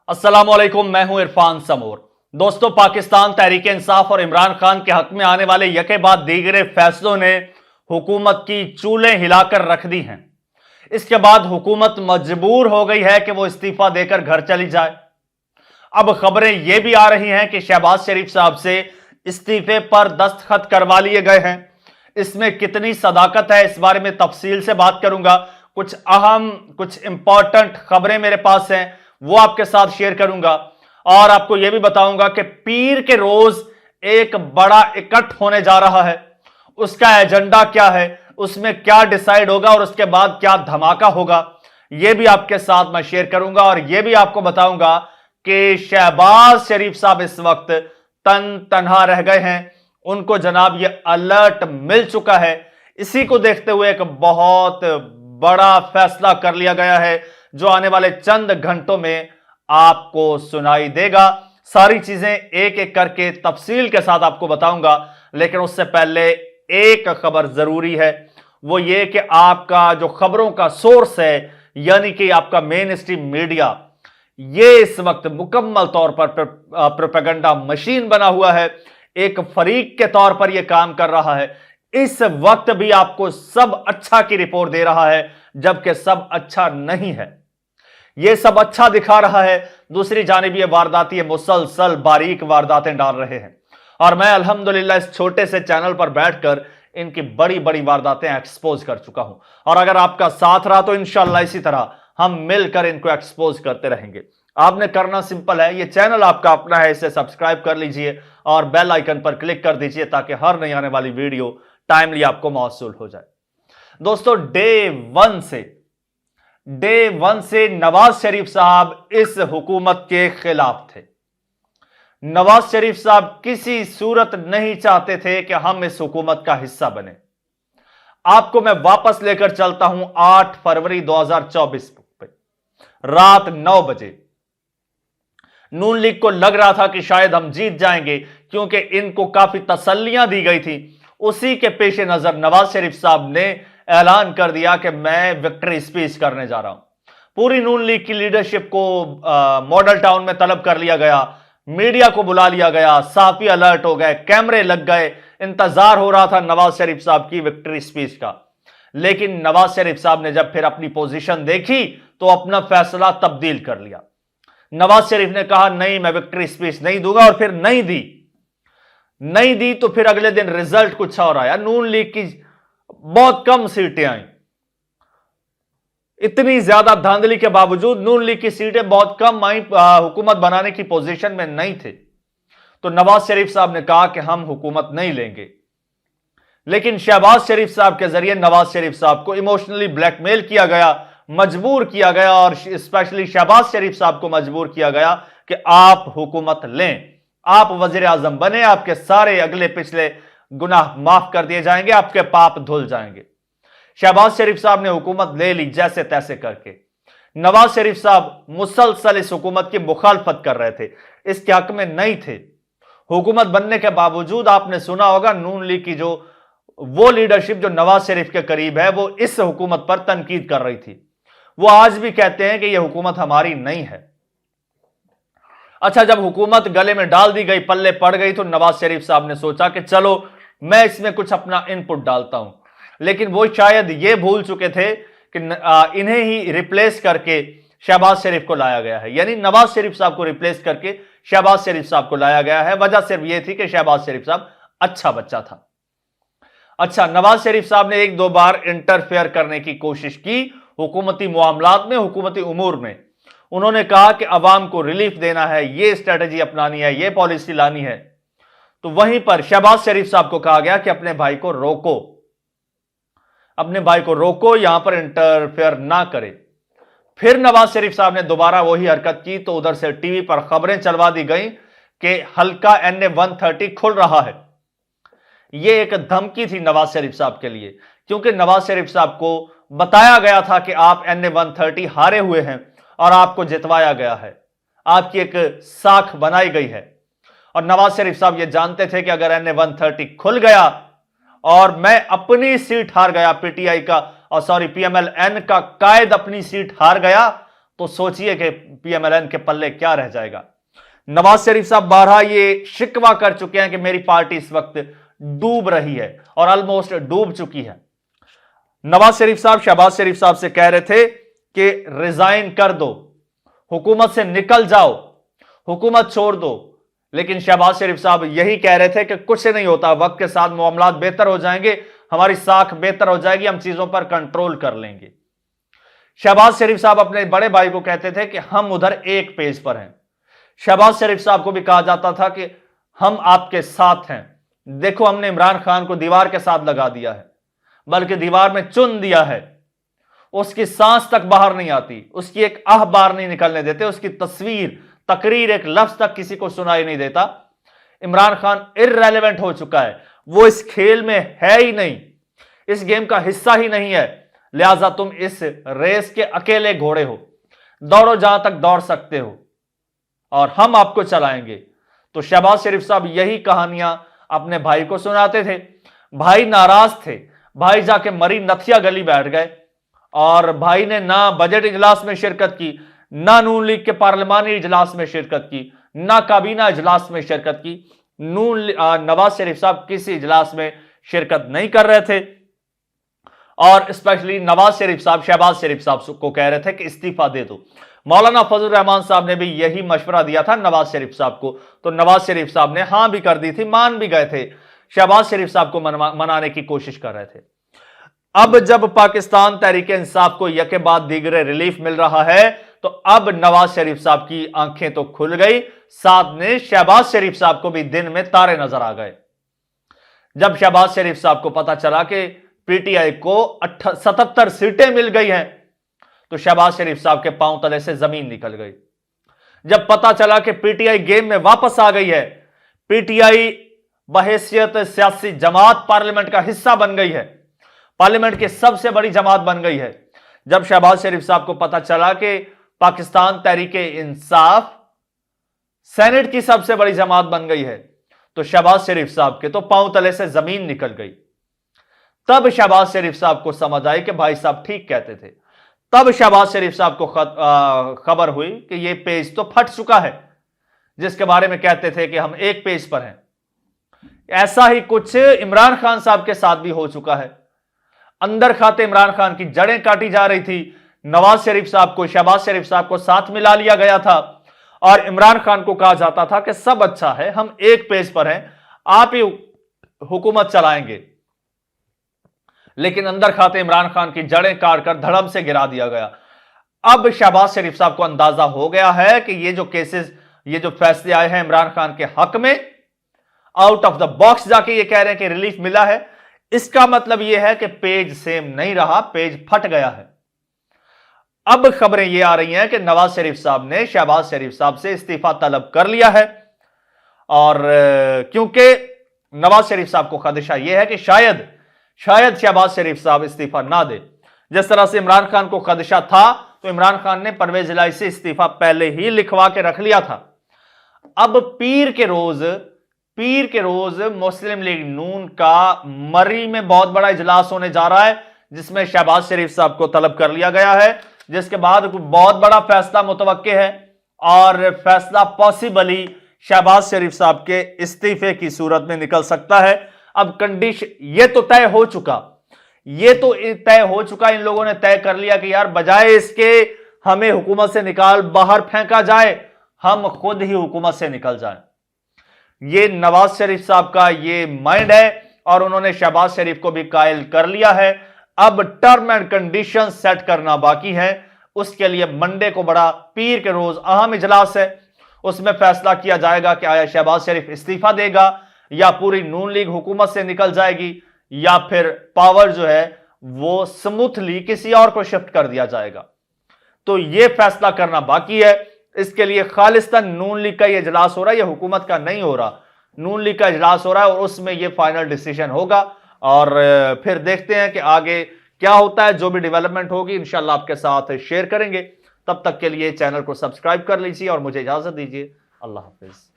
अस्सलामुअलैकुम, मैं हूं इरफान समूर। दोस्तों, पाकिस्तान तहरीक इंसाफ और इमरान खान के हक में आने वाले यके बाद दीगरे फैसलों ने हुकूमत की चूलें हिलाकर रख दी हैं। इसके बाद हुकूमत मजबूर हो गई है कि वो इस्तीफा देकर घर चली जाए। अब खबरें यह भी आ रही हैं कि शहबाज शरीफ साहब से इस्तीफे पर दस्तखत करवा लिए गए हैं। इसमें कितनी सदाकत है, इस बारे में तफसील से बात करूंगा। कुछ अहम, कुछ इंपॉर्टेंट खबरें मेरे पास हैं, वो आपके साथ शेयर करूंगा। और आपको यह भी बताऊंगा कि पीर के रोज एक बड़ा इकट्ठ होने जा रहा है, उसका एजेंडा क्या है, उसमें क्या डिसाइड होगा और उसके बाद क्या धमाका होगा, यह भी आपके साथ मैं शेयर करूंगा। और यह भी आपको बताऊंगा कि शहबाज शरीफ साहब इस वक्त तनहा रह गए हैं, उनको जनाब ये अलर्ट मिल चुका है। इसी को देखते हुए एक बहुत बड़ा फैसला कर लिया गया है जो आने वाले चंद घंटों में आपको सुनाई देगा। सारी चीजें एक एक करके तफसील के साथ आपको बताऊंगा, लेकिन उससे पहले एक खबर जरूरी है, वो ये कि आपका जो खबरों का सोर्स है, यानी कि आपका मेन स्ट्रीम मीडिया, ये इस वक्त मुकम्मल तौर पर प्रोपेगेंडा मशीन बना हुआ है, एक फरीक के तौर पर यह काम कर रहा है। इस वक्त भी आपको सब अच्छा की रिपोर्ट दे रहा है, जबकि सब अच्छा नहीं है। यह सब अच्छा दिखा रहा है, दूसरी जानिब यह वारदाती मुसलसल बारीक वारदातें डाल रहे हैं। और मैं अल्हम्दुलिल्लाह इस छोटे से चैनल पर बैठकर इनकी बड़ी बड़ी वारदातें एक्सपोज कर चुका हूं, और अगर आपका साथ रहा तो इंशाअल्लाह इसी तरह हम मिलकर इनको एक्सपोज करते रहेंगे। आपने करना सिंपल है, ये चैनल आपका अपना है, इसे सब्सक्राइब कर लीजिए और बेल आइकन पर क्लिक कर दीजिए ताकि हर नई आने वाली वीडियो टाइमली आपको मौसूल हो जाए। दोस्तों, डे वन से नवाज शरीफ साहब इस हुकूमत के खिलाफ थे। नवाज शरीफ साहब किसी सूरत नहीं चाहते थे कि हम इस हुकूमत का हिस्सा बने। आपको मैं वापस लेकर चलता हूं 8 फरवरी 2024 पे रात 9 बजे। नून लीग को लग रहा था कि शायद हम जीत जाएंगे, क्योंकि इनको काफी तसल्लियां दी गई थी। उसी के पेश नजर नवाज शरीफ साहब ने ऐलान कर दिया कि मैं विक्ट्री स्पीच करने जा रहा हूं। पूरी नून लीग की लीडरशिप को मॉडल टाउन में तलब कर लिया गया, मीडिया को बुला लिया गया, साफी अलर्ट हो गए, कैमरे लग गए, इंतजार हो रहा था नवाज शरीफ साहब की विक्ट्री स्पीच का। लेकिन नवाज शरीफ साहब ने जब फिर अपनी पोजीशन देखी तो अपना फैसला तब्दील कर लिया। नवाज शरीफ ने कहा नहीं, मैं विक्ट्री स्पीच नहीं दूंगा, और फिर नहीं दी तो फिर अगले दिन रिजल्ट कुछ और आया। नून लीग की बहुत कम सीटें आई। इतनी ज्यादा धांधली के बावजूद नून लीग की सीटें बहुत कम आई, हुकूमत बनाने की पोजीशन में नहीं थे। तो नवाज शरीफ साहब ने कहा कि हम हुकूमत नहीं लेंगे। लेकिन शहबाज शरीफ साहब के जरिए नवाज शरीफ साहब को इमोशनली ब्लैकमेल किया गया, मजबूर किया गया, और स्पेशली शहबाज शरीफ साहब को मजबूर किया गया कि आप हुकूमत लें, आप वजीर आजम बने, आपके सारे अगले पिछले गुनाह माफ कर दिए जाएंगे, आपके पाप धुल जाएंगे। शहबाज शरीफ साहब ने हुकूमत ले ली जैसे तैसे करके। नवाज शरीफ साहब मुसलसल इस हुकूमत की मुखालफत कर रहे थे, इसके हक में नहीं थे। हुकूमत बनने के बावजूद आपने सुना होगा नून लीग की जो वो लीडरशिप जो नवाज शरीफ के करीब है, वो इस हुकूमत पर तनकीद कर रही थी। वो आज भी कहते हैं कि यह हुकूमत हमारी नहीं है। अच्छा, जब हुकूमत गले में डाल दी गई, पल्ले पड़ गई, तो नवाज शरीफ साहब ने सोचा कि चलो मैं इसमें कुछ अपना इनपुट डालता हूं। लेकिन वो शायद ये भूल चुके थे कि इन्हें ही रिप्लेस करके शहबाज शरीफ को लाया गया है, यानी नवाज शरीफ साहब को रिप्लेस करके शहबाज शरीफ साहब को लाया गया है। वजह सिर्फ यह थी कि शहबाज शरीफ साहब अच्छा बच्चा था। अच्छा, नवाज शरीफ साहब ने 1-2 बार इंटरफेयर करने की कोशिश की हुकूमती मामलात में, हुकूमती उमूर में। उन्होंने कहा कि अवाम को रिलीफ देना है, ये स्ट्रेटेजी अपनानी है, ये पॉलिसी लानी है। तो वहीं पर शहबाज शरीफ साहब को कहा गया कि अपने भाई को रोको, यहां पर इंटरफेयर ना करे। फिर नवाज शरीफ साहब ने दोबारा वही हरकत की, तो उधर से टीवी पर खबरें चलवा दी गई कि हल्का NA-130 खुल रहा है। यह एक धमकी थी नवाज शरीफ साहब के लिए, क्योंकि नवाज शरीफ साहब को बताया गया था कि आप NA-130 हारे हुए हैं और आपको जितवाया गया है, आपकी एक साख बनाई गई है। और नवाज शरीफ साहब ये जानते थे कि अगर NA-130 खुल गया और मैं अपनी सीट हार गया, PTI का और PMLN का कायद अपनी सीट हार गया, तो सोचिए कि पीएमएलएन के पल्ले क्या रह जाएगा। नवाज शरीफ साहब बारहा ये शिकवा कर चुके हैं कि मेरी पार्टी इस वक्त डूब रही है और ऑलमोस्ट डूब चुकी है। नवाज शरीफ साहब शहबाज शरीफ साहब से कह रहे थे कि रिजाइन कर दो, हुकूमत से निकल जाओ, हुकूमत छोड़ दो, लेकिन शहबाज शरीफ साहब यही कह रहे थे कि कुछ नहीं होता, वक्त के साथ मामलात बेहतर हो जाएंगे, हमारी साख बेहतर हो जाएगी, हम चीजों पर कंट्रोल कर लेंगे। शहबाज शरीफ साहब अपने बड़े भाई को कहते थे कि हम उधर एक पेज पर हैं। शहबाज शरीफ साहब को भी कहा जाता था कि हम आपके साथ हैं। देखो, हमने इमरान खान को दीवार के साथ लगा दिया है, बल्कि दीवार में चुन दिया है। उसकी सांस तक बाहर नहीं आती, उसकी एक आह बाहर नहीं निकलने देते, उसकी तस्वीर तकरीर एक लफ्ज तक किसी को सुनाई नहीं देता। इमरान खान इररेलेवेंट हो चुका है, वो इस खेल में है ही नहीं, इस गेम का हिस्सा ही नहीं है। लिहाजा तुम इस रेस के अकेले घोड़े हो, दौड़ो जहां तक दौड़ सकते हो और हम आपको चलाएंगे। तो शहबाज शरीफ साहब यही कहानियां अपने भाई को सुनाते थे। भाई नाराज थे, भाई जाके मरी नथिया गली बैठ गए और भाई ने ना बजट इजलास में शिरकत की, ना नून लीग के पार्लिमानी इजलास में शिरकत की, ना काबीना इजलास में शिरकत की। नवाज शरीफ साहब किसी इजलास में शिरकत नहीं कर रहे थे और स्पेशली नवाज शरीफ साहब शहबाज शरीफ साहब को कह रहे थे कि इस्तीफा दे दो। मौलाना फजल रहमान साहब ने भी यही मशवरा दिया था नवाज शरीफ साहब को, तो नवाज शरीफ साहब ने हां भी कर दी थी, मान भी गए थे, शहबाज शरीफ साहब को मनाने की कोशिश कर रहे थे। अब जब पाकिस्तान तहरीक इंसाफ को यके बाद दीगरे रिलीफ मिल रहा है, तो अब नवाज शरीफ साहब की आंखें तो खुल गई, साथ में शहबाज शरीफ साहब को भी दिन में तारे नजर आ गए। जब शहबाज शरीफ साहब को पता चला कि पीटीआई को 77 सीटें मिल गई हैं, तो शहबाज शरीफ साहब के पांव तले से जमीन निकल गई। जब पता चला कि पीटीआई गेम में वापस आ गई है, पीटीआई बहैसियत सियासी जमात पार्लियामेंट का हिस्सा बन गई है, पार्लियामेंट की सबसे बड़ी जमात बन गई है। जब शहबाज शरीफ साहब को पता चला कि पाकिस्तान तहरीक इंसाफ सेनेट की सबसे बड़ी जमात बन गई है, तो शहबाज शरीफ साहब के तो पांव तले से जमीन निकल गई। तब शहबाज शरीफ साहब को समझ आई कि भाई साहब ठीक कहते थे। तब शहबाज शरीफ साहब को खबर हुई कि यह पेज तो फट चुका है, जिसके बारे में कहते थे कि हम एक पेज पर हैं। ऐसा ही कुछ इमरान खान साहब के साथ भी हो चुका है। अंदर खाते इमरान खान की जड़ें काटी जा रही थी। नवाज शरीफ साहब को, शहबाज शरीफ साहब को साथ मिला लिया गया था और इमरान खान को कहा जाता था कि सब अच्छा है, हम एक पेज पर हैं, आप ही हुकूमत चलाएंगे। लेकिन अंदर खाते इमरान खान की जड़ें काटकर धड़म से गिरा दिया गया। अब शहबाज शरीफ साहब को अंदाजा हो गया है कि ये जो केसेस, ये जो फैसले आए हैं इमरान खान के हक में, आउट ऑफ द बॉक्स जाके ये कह रहे हैं कि रिलीफ मिला है, इसका मतलब यह है कि पेज सेम नहीं रहा, पेज फट गया है। अब खबरें ये आ रही हैं कि नवाज शरीफ साहब ने शहबाज शरीफ साहब से इस्तीफा तलब कर लिया है और क्योंकि नवाज शरीफ साहब को खदशा यह है कि शायद शहबाज शरीफ साहब इस्तीफा ना दे। जिस तरह से इमरान खान को खदशा था, तो इमरान खान ने परवेज इलाही से इस्तीफा पहले ही लिखवा के रख लिया था। अब पीर के रोज मुस्लिम लीग नून का मरी में बहुत बड़ा इजलास होने जा रहा है, जिसमें शहबाज शरीफ साहब को तलब कर लिया गया है, जिसके बाद बहुत बड़ा फैसला मुतवक्के है और फैसला पॉसिबली शहबाज शरीफ साहब के इस्तीफे की सूरत में निकल सकता है। अब कंडीशन ये तो तय हो चुका, इन लोगों ने तय कर लिया कि यार बजाय इसके हमें हुकूमत से निकाल बाहर फेंका जाए, हम खुद ही हुकूमत से निकल जाएं। ये नवाज शरीफ साहब का ये माइंड है और उन्होंने शहबाज शरीफ को भी कायल कर लिया है। अब टर्म एंड कंडीशन सेट करना बाकी है। उसके लिए मंडे को बड़ा पीर के रोज अहम इजलास है, उसमें फैसला किया जाएगा कि आया शहबाज शरीफ इस्तीफा देगा या पूरी नून लीग हुकूमत से निकल जाएगी या फिर पावर जो है वो स्मूथली किसी और को शिफ्ट कर दिया जाएगा। तो यह फैसला करना बाकी है। इसके लिए खालिस्तान नून लीग का यह इजलास हो रहा है, यह हुकूमत का नहीं हो रहा, नून लीग का इजलास हो रहा है और उसमें यह फाइनल डिसीजन होगा और फिर देखते हैं कि आगे क्या होता है। जो भी डेवलपमेंट होगी इंशाल्लाह आपके साथ शेयर करेंगे। तब तक के लिए चैनल को सब्सक्राइब कर लीजिए और मुझे इजाजत दीजिए। अल्लाह हाफिज।